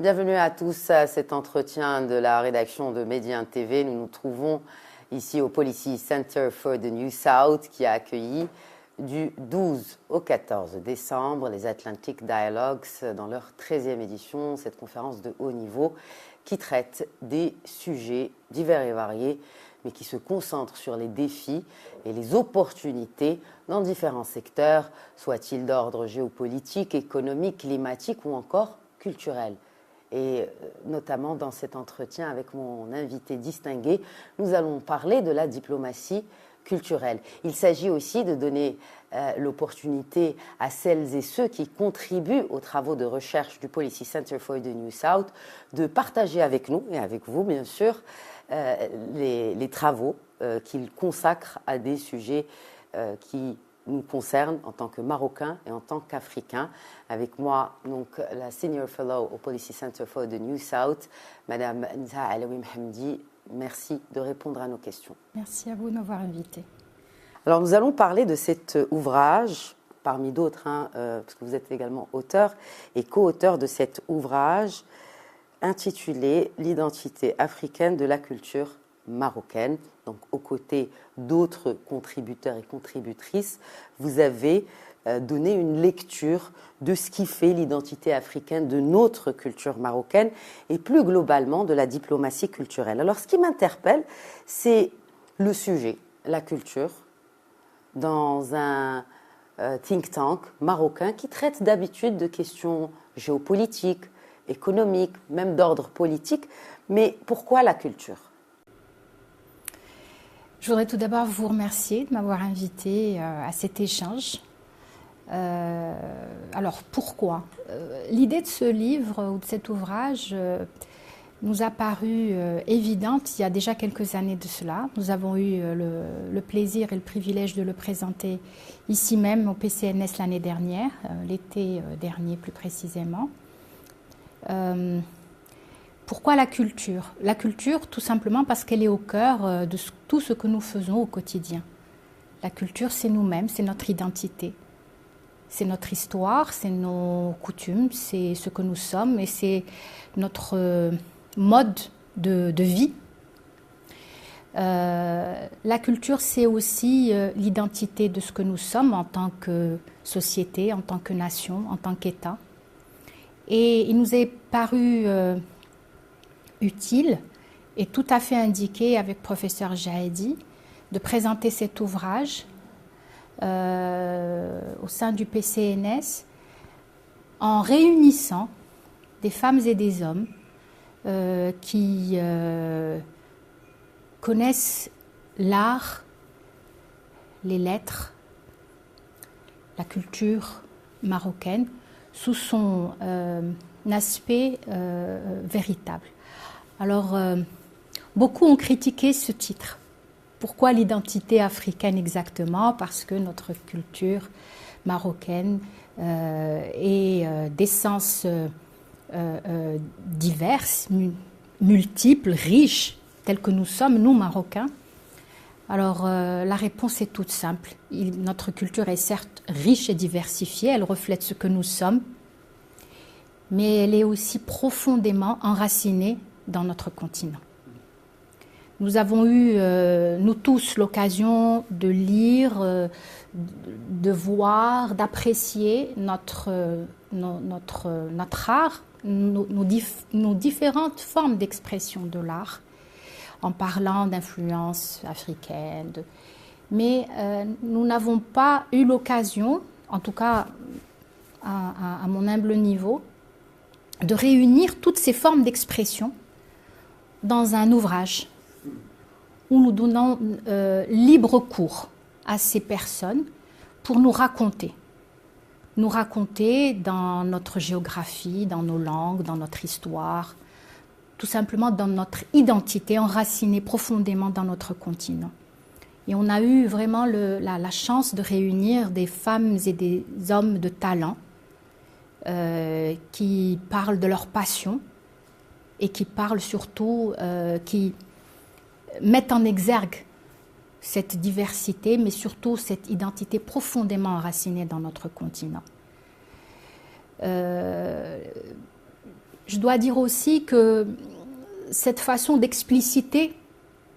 Bienvenue à tous à cet entretien de la rédaction de Médien TV. Nous nous trouvons ici au Policy Center for the New South qui a accueilli du 12 au 14 décembre les Atlantic Dialogues dans leur 13e édition, cette conférence de haut niveau qui traite des sujets divers et variés mais qui se concentre sur les défis et les opportunités dans différents secteurs, soient-ils d'ordre géopolitique, économique, climatique ou encore culturel. Et notamment dans cet entretien avec mon invité distingué, nous allons parler de la diplomatie culturelle. Il s'agit aussi de donner l'opportunité à celles et ceux qui contribuent aux travaux de recherche du Policy Center for the New South de partager avec nous, et avec vous bien sûr, les travaux qu'ils consacrent à des sujets qui nous concernent en tant que Marocains et en tant qu'Africains. Avec moi, donc, la Senior Fellow au Policy Center for the New South, Madame Nza Alaoui Mhamdi. Merci de répondre à nos questions. Merci à vous de m'avoir invité. Alors, nous allons parler de cet ouvrage, parmi d'autres, parce que vous êtes également auteur et co-auteur de cet ouvrage intitulé « L'identité africaine de la culture marocaine ». Donc, aux côtés d'autres contributeurs et contributrices, vous avez donné une lecture de ce qui fait l'identité africaine de notre culture marocaine et plus globalement de la diplomatie culturelle. Alors, ce qui m'interpelle, c'est le sujet, la culture, dans un think tank marocain qui traite d'habitude de questions géopolitiques, économiques, même d'ordre politique. Mais pourquoi la culture ? Je voudrais tout d'abord vous remercier de m'avoir invité à cet échange. Alors pourquoi ? L'idée de ce livre ou de cet ouvrage nous a paru évidente il y a déjà quelques années de cela. Nous avons eu le plaisir et le privilège de le présenter ici même au PCNS l'année dernière, l'été dernier plus précisément. Pourquoi la culture ? La culture, tout simplement parce qu'elle est au cœur de tout ce que nous faisons au quotidien. La culture, c'est nous-mêmes, c'est notre identité. C'est notre histoire, c'est nos coutumes, c'est ce que nous sommes et c'est notre mode de vie. La culture, c'est aussi l'identité de ce que nous sommes en tant que société, en tant que nation, en tant qu'État. Et il nous est paru utile et tout à fait indiqué avec professeur Jaedi de présenter cet ouvrage au sein du PCNS en réunissant des femmes et des hommes qui connaissent l'art, les lettres, la culture marocaine sous son aspect véritable. Alors, beaucoup ont critiqué ce titre. Pourquoi l'identité africaine exactement ? Parce que notre culture marocaine est d'essence diverses, multiples, riches, telles que nous sommes, nous, Marocains. Alors, la réponse est toute simple. Notre culture est certes riche et diversifiée, elle reflète ce que nous sommes, mais elle est aussi profondément enracinée dans notre continent. Nous avons eu, nous tous, l'occasion de lire, de voir, d'apprécier notre art, nos différentes formes d'expression de l'art, en parlant d'influences africaines. Mais nous n'avons pas eu l'occasion, en tout cas à mon humble niveau, de réunir toutes ces formes d'expression dans un ouvrage où nous donnons libre cours à ces personnes pour nous raconter dans notre géographie, dans nos langues, dans notre histoire, tout simplement dans notre identité enracinée profondément dans notre continent. Et on a eu vraiment la chance de réunir des femmes et des hommes de talent qui parlent de leur passion et qui parlent surtout, qui mettent en exergue cette diversité, mais surtout cette identité profondément enracinée dans notre continent. je dois dire aussi que cette façon d'expliciter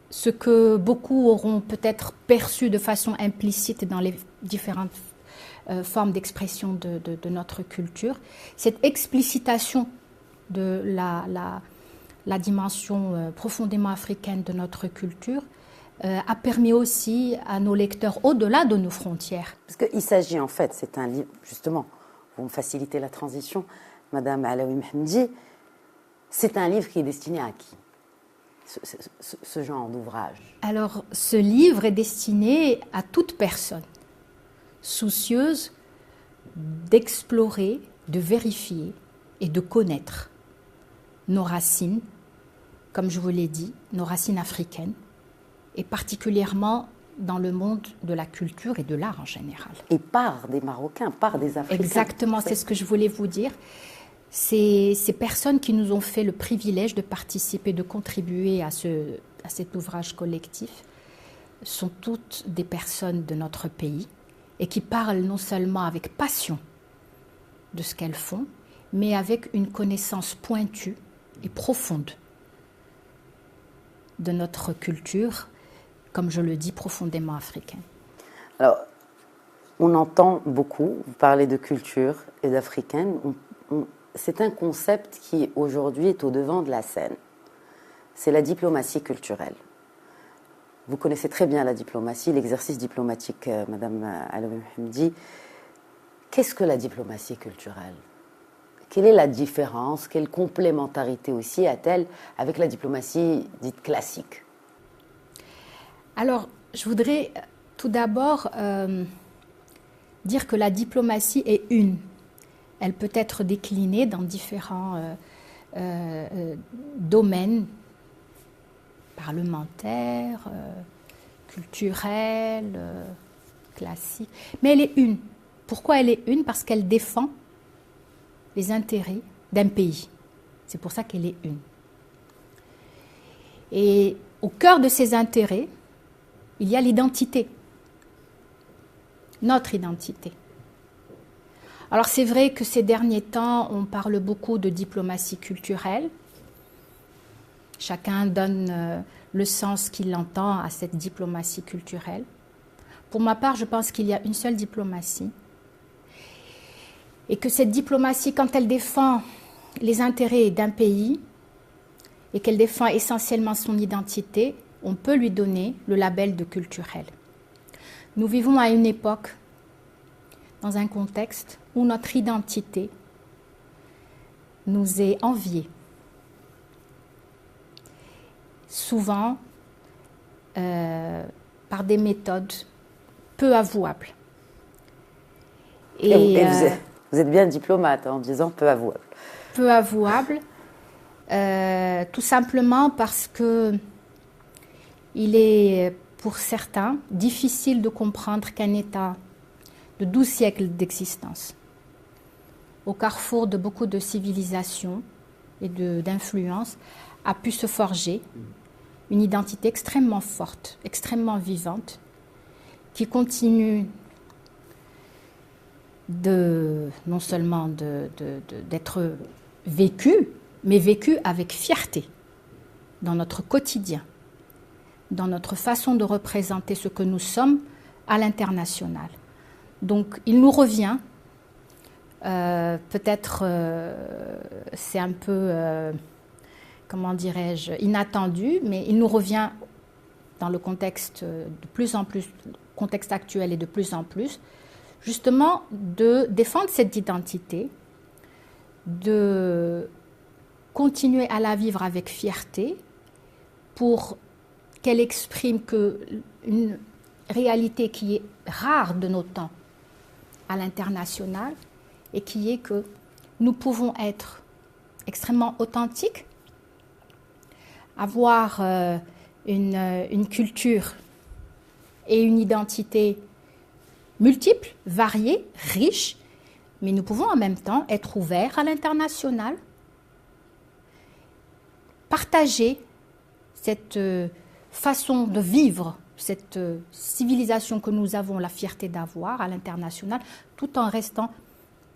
ce que beaucoup auront peut-être perçu de façon implicite dans les différentes formes d'expression de notre culture, cette explicitation de la dimension profondément africaine de notre culture a permis aussi à nos lecteurs, au-delà de nos frontières. Parce qu'il s'agit en fait, c'est un livre, justement, vous me facilitez la transition, Madame Alaoui Mehmedi, c'est un livre qui est destiné à qui, ce genre d'ouvrage? Alors, ce livre est destiné à toute personne soucieuse d'explorer, de vérifier et de connaître nos racines, comme je vous l'ai dit, nos racines africaines, et particulièrement dans le monde de la culture et de l'art en général. Et par des Marocains, par des Africains. Exactement, c'est ce que je voulais vous dire. Ces personnes qui nous ont fait le privilège de participer, de contribuer à cet ouvrage collectif, sont toutes des personnes de notre pays et qui parlent non seulement avec passion de ce qu'elles font, mais avec une connaissance pointue et profonde de notre culture, comme je le dis, profondément africaine. Alors, on entend beaucoup, vous parlez de culture et d'africaine, c'est un concept qui aujourd'hui est au devant de la scène. C'est la diplomatie culturelle. Vous connaissez très bien la diplomatie, l'exercice diplomatique, Madame Alaoui Mehmedi. Qu'est-ce que la diplomatie culturelle? Quelle est la différence? Quelle complémentarité aussi a-t-elle avec la diplomatie dite classique? Alors, je voudrais tout d'abord dire que la diplomatie est une. Elle peut être déclinée dans différents domaines parlementaires, culturels, classiques. Mais elle est une. Pourquoi elle est une? Parce qu'elle défend les intérêts d'un pays. C'est pour ça qu'elle est une. Et au cœur de ces intérêts, il y a l'identité, notre identité. Alors c'est vrai que ces derniers temps, on parle beaucoup de diplomatie culturelle. Chacun donne le sens qu'il entend à cette diplomatie culturelle. Pour ma part, je pense qu'il y a une seule diplomatie. Et que cette diplomatie, quand elle défend les intérêts d'un pays et qu'elle défend essentiellement son identité, on peut lui donner le label de culturel. Nous vivons à une époque, dans un contexte où notre identité nous est enviée. Souvent par des méthodes peu avouables. Et vous êtes bien diplomate en disant peu avouable. Peu avouable, tout simplement parce que il est pour certains difficile de comprendre qu'un État de 12 siècles d'existence, au carrefour de beaucoup de civilisations et d'influences, a pu se forger une identité extrêmement forte, extrêmement vivante, qui continue non seulement d'être vécue, mais vécue avec fierté dans notre quotidien, dans notre façon de représenter ce que nous sommes à l'international. Donc il nous revient, peut-être c'est un peu, comment dirais-je, inattendu, mais il nous revient dans le contexte de plus en plus, contexte actuel et de plus en plus, justement de défendre cette identité, de continuer à la vivre avec fierté pour qu'elle exprime une réalité qui est rare de nos temps à l'international et qui est que nous pouvons être extrêmement authentiques, avoir une culture et une identité multiples, variées, riches, mais nous pouvons en même temps être ouverts à l'international, partager cette façon de vivre, cette civilisation que nous avons la fierté d'avoir à l'international, tout en restant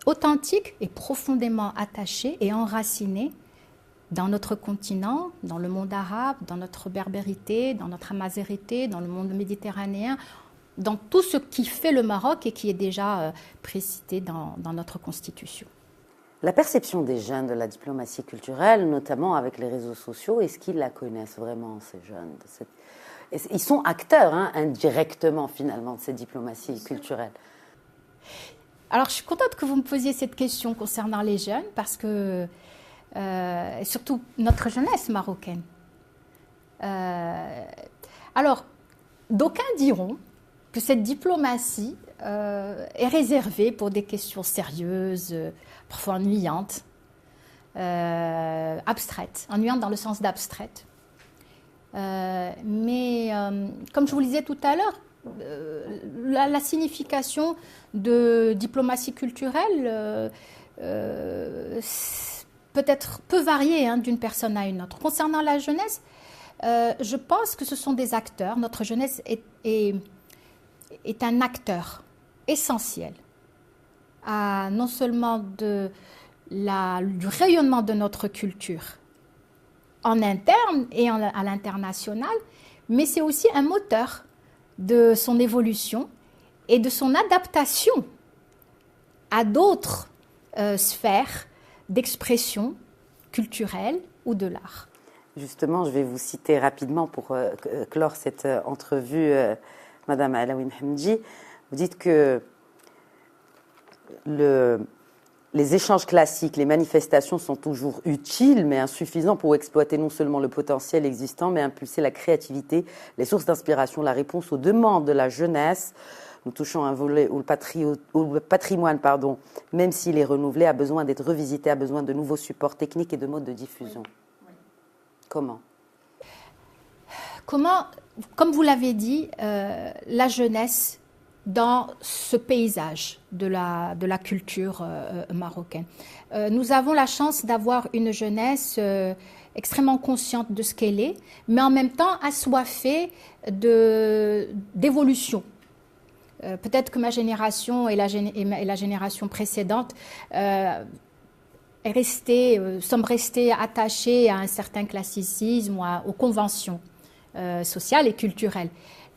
authentique et profondément attaché et enraciné dans notre continent, dans le monde arabe, dans notre berbérité, dans notre amazérité, dans le monde méditerranéen, dans tout ce qui fait le Maroc et qui est déjà précité dans notre constitution. La perception des jeunes de la diplomatie culturelle, notamment avec les réseaux sociaux, est-ce qu'ils la connaissent vraiment, ces jeunes? Ils sont acteurs, indirectement, finalement, de cette diplomatie culturelle. Alors, je suis contente que vous me posiez cette question concernant les jeunes, parce que, surtout notre jeunesse marocaine. Alors, d'aucuns diront que cette diplomatie est réservée pour des questions sérieuses, parfois ennuyantes, abstraites, ennuyantes dans le sens d'abstraite. Mais comme je vous le disais tout à l'heure, la signification de diplomatie culturelle peut varier d'une personne à une autre. Concernant la jeunesse, je pense que ce sont des acteurs. Notre jeunesse est un acteur essentiel non seulement du rayonnement de notre culture en interne et à l'international, mais c'est aussi un moteur de son évolution et de son adaptation à d'autres sphères d'expression culturelle ou de l'art. Justement, je vais vous citer rapidement pour clore cette entrevue, Madame Alaoui Hamdi. Vous dites que les échanges classiques, les manifestations sont toujours utiles, mais insuffisants pour exploiter non seulement le potentiel existant, mais impulser la créativité, les sources d'inspiration, la réponse aux demandes de la jeunesse. Nous touchons un volet où le patrimoine, même s'il est renouvelé, a besoin d'être revisité, a besoin de nouveaux supports techniques et de modes de diffusion. Oui. Comment ? Comme vous l'avez dit, la jeunesse dans ce paysage de la culture marocaine. Nous avons la chance d'avoir une jeunesse extrêmement consciente de ce qu'elle est, mais en même temps assoiffée d'évolution. Peut-être que ma génération et la génération précédente sommes restés attachés à un certain classicisme ou aux conventions sociales et culturelles.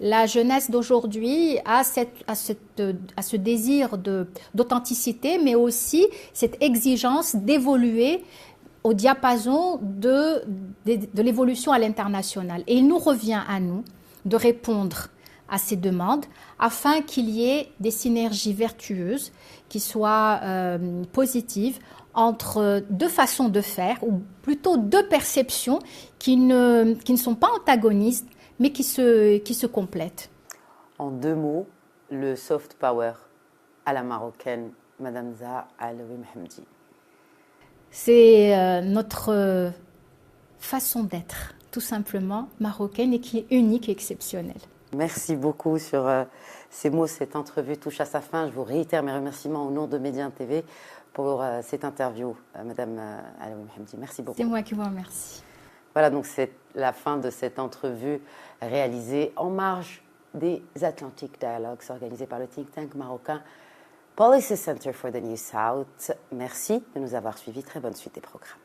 La jeunesse d'aujourd'hui a ce désir d'authenticité, mais aussi cette exigence d'évoluer au diapason de l'évolution à l'international. Et il nous revient à nous de répondre à ces demandes afin qu'il y ait des synergies vertueuses qui soient positives entre deux façons de faire, ou plutôt deux perceptions qui ne sont pas antagonistes, mais qui se complètent. En deux mots, le soft power à la marocaine, Madame Zaha Alaoui Hamdi. C'est notre façon d'être, tout simplement, marocaine, et qui est unique et exceptionnelle. Merci beaucoup sur ces mots. Cette entrevue touche à sa fin. Je vous réitère mes remerciements au nom de Média TV pour cette interview, Madame Alaoui Hamdi. Merci beaucoup. C'est moi qui vous remercie. Voilà, donc c'est la fin de cette entrevue réalisée en marge des Atlantic Dialogues organisés par le think tank marocain Policy Center for the New South. Merci de nous avoir suivis. Très bonne suite des programmes.